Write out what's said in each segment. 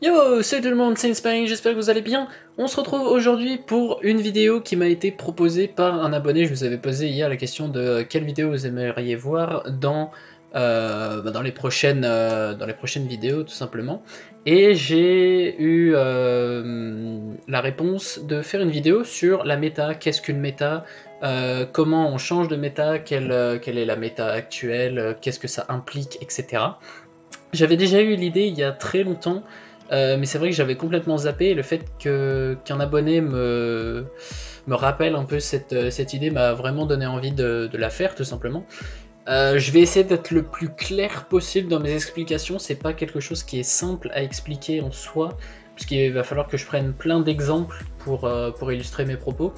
Yo, salut tout le monde, c'est Inspiring, j'espère que vous allez bien. On se retrouve aujourd'hui pour une vidéo qui m'a été proposée par un abonné. Je vous avais posé hier la question de quelle vidéo vous aimeriez voir dans les prochaines vidéos tout simplement. Et j'ai eu la réponse de faire une vidéo sur la méta, qu'est-ce qu'une méta, comment on change de méta, quelle est la méta actuelle, qu'est-ce que ça implique, etc. J'avais déjà eu l'idée il y a très longtemps, mais c'est vrai que j'avais complètement zappé, et le fait qu'un abonné me rappelle un peu cette idée m'a vraiment donné envie de la faire, tout simplement. Je vais essayer d'être le plus clair possible dans mes explications, c'est pas quelque chose qui est simple à expliquer en soi, puisqu'il va falloir que je prenne plein d'exemples pour illustrer mes propos.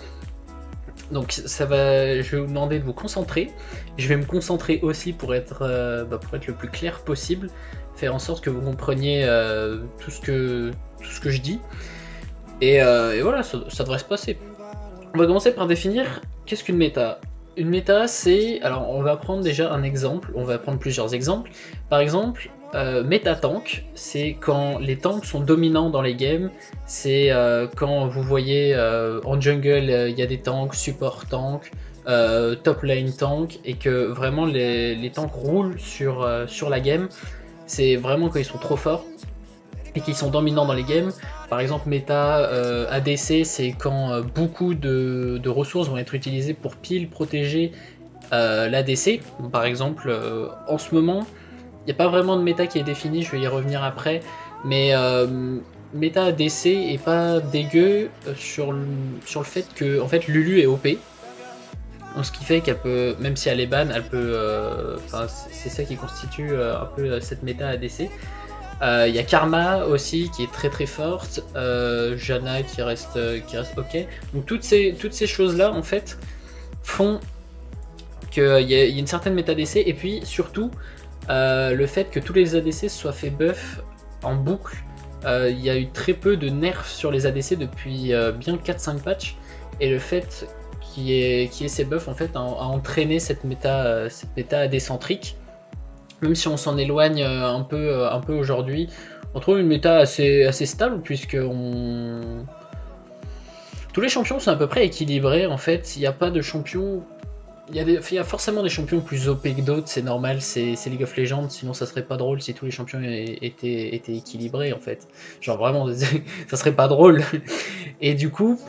Donc je vais vous demander de vous concentrer. Je vais me concentrer aussi pour être le plus clair possible, faire en sorte que vous compreniez tout ce que je dis. Et voilà, ça devrait se passer. On va commencer par définir qu'est-ce qu'une méta. Une méta, c'est... Alors, on va prendre déjà un exemple, on va prendre plusieurs exemples. Par exemple, méta tank, c'est quand les tanks sont dominants dans les games. C'est quand vous voyez en jungle, il y a des tanks, support tank, top lane tank, et que vraiment les tanks roulent sur la game. C'est vraiment quand ils sont trop forts et qu'ils sont dominants dans les games. Par exemple, méta ADC, c'est quand beaucoup de ressources vont être utilisées pour pile protéger l'ADC. Par exemple, en ce moment, il n'y a pas vraiment de méta qui est définie, je vais y revenir après, mais méta ADC est pas dégueu sur le fait que en fait, Lulu est OP. Ce qui fait qu'elle peut, même si elle est ban, elle peut. C'est ça qui constitue un peu cette méta ADC. Il y a Karma aussi qui est très très forte, Janna qui reste ok. Donc toutes ces choses-là en fait font qu'il y a une certaine méta ADC, et puis surtout le fait que tous les ADC soient fait buff en boucle. Il y a eu très peu de nerfs sur les ADC depuis bien 4-5 patchs, et le fait qu'il y ait ces buffs en fait a entraîné cette méta AD-centrique. Même si on s'en éloigne un peu aujourd'hui, on trouve une méta assez stable, puisque tous les champions sont à peu près équilibrés en fait. Il n'y a pas de champions. Il y a forcément des champions plus OP que d'autres, c'est normal, c'est League of Legends, sinon ça serait pas drôle si tous les champions étaient équilibrés en fait. Genre vraiment, ça serait pas drôle. Et du coup,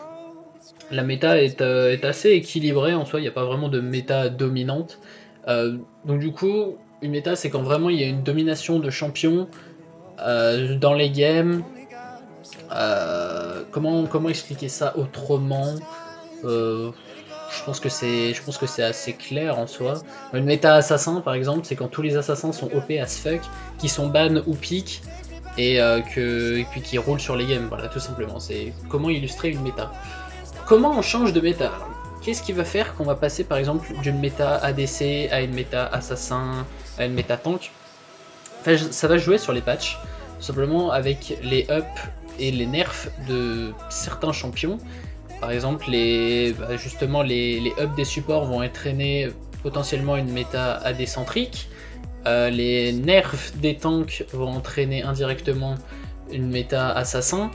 la méta est assez équilibrée en soi, il n'y a pas vraiment de méta dominante. Donc du coup, une méta, c'est quand vraiment il y a une domination de champions dans les games. Comment expliquer ça autrement? Je pense que c'est assez clair en soi. Une méta assassin par exemple, c'est quand tous les assassins sont OP as fuck, qui sont ban ou pick, et puis qui roulent sur les games. Voilà, tout simplement. C'est comment illustrer une méta. Comment on change de méta? Qu'est-ce qui va faire qu'on va passer par exemple d'une méta ADC à une méta assassin, à une méta tank? Enfin, ça va jouer sur les patchs, tout simplement avec les ups et les nerfs de certains champions. Par exemple, justement les ups des supports vont entraîner potentiellement une méta AD-centrique. Les nerfs des tanks vont entraîner indirectement une méta assassin.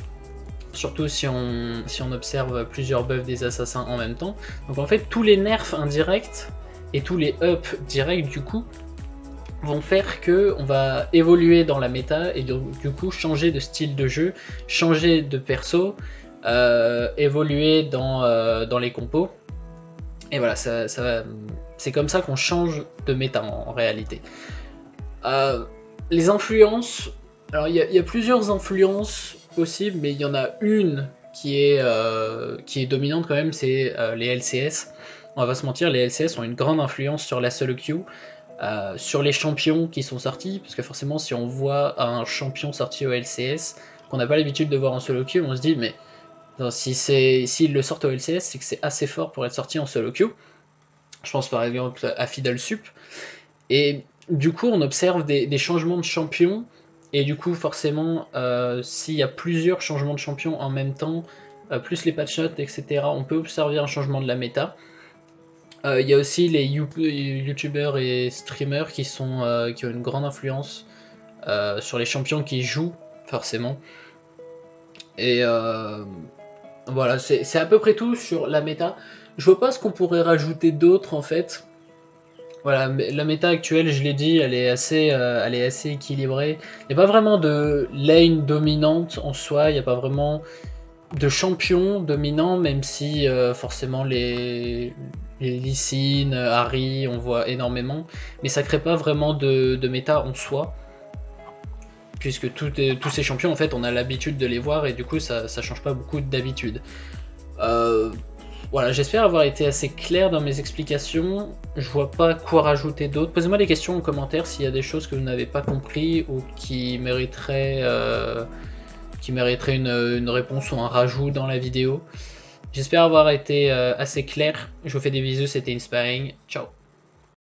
Surtout si on observe plusieurs buffs des assassins en même temps. Donc en fait, tous les nerfs indirects et tous les ups directs du coup vont faire que on va évoluer dans la méta, et du coup changer de style de jeu, changer de perso, évoluer dans les compos. Et voilà, c'est comme ça qu'on change de méta en réalité. Les influences, alors il y a plusieurs influences possible, mais il y en a une qui est dominante quand même, c'est les LCS. On va pas se mentir, les LCS ont une grande influence sur la solo queue, sur les champions qui sont sortis, parce que forcément si on voit un champion sorti au LCS qu'on n'a pas l'habitude de voir en solo queue, on se dit mais s'ils le sortent au LCS, c'est que c'est assez fort pour être sorti en solo queue. Je pense par exemple à Fiddlesup, et du coup on observe des changements de champions. Et du coup, forcément, s'il y a plusieurs changements de champion en même temps, plus les patch notes, etc., on peut observer un changement de la méta. Il y a aussi les youtubeurs et streamers qui ont une grande influence sur les champions qui jouent, forcément. Et voilà, c'est à peu près tout sur la méta. Je vois pas ce qu'on pourrait rajouter d'autre en fait. Voilà, la méta actuelle, je l'ai dit, elle est assez équilibrée. Il n'y a pas vraiment de lane dominante en soi, il n'y a pas vraiment de champion dominant, même si forcément les Lee Sin, Harry, on voit énormément. Mais ça crée pas vraiment de méta en soi. Puisque tous ces champions, en fait, on a l'habitude de les voir et du coup, ça change pas beaucoup d'habitude. Voilà, j'espère avoir été assez clair dans mes explications. Je vois pas quoi rajouter d'autre. Posez-moi des questions en commentaire s'il y a des choses que vous n'avez pas compris ou qui mériteraient, une réponse ou un rajout dans la vidéo. J'espère avoir été assez clair. Je vous fais des bisous, c'était Inspiring. Ciao.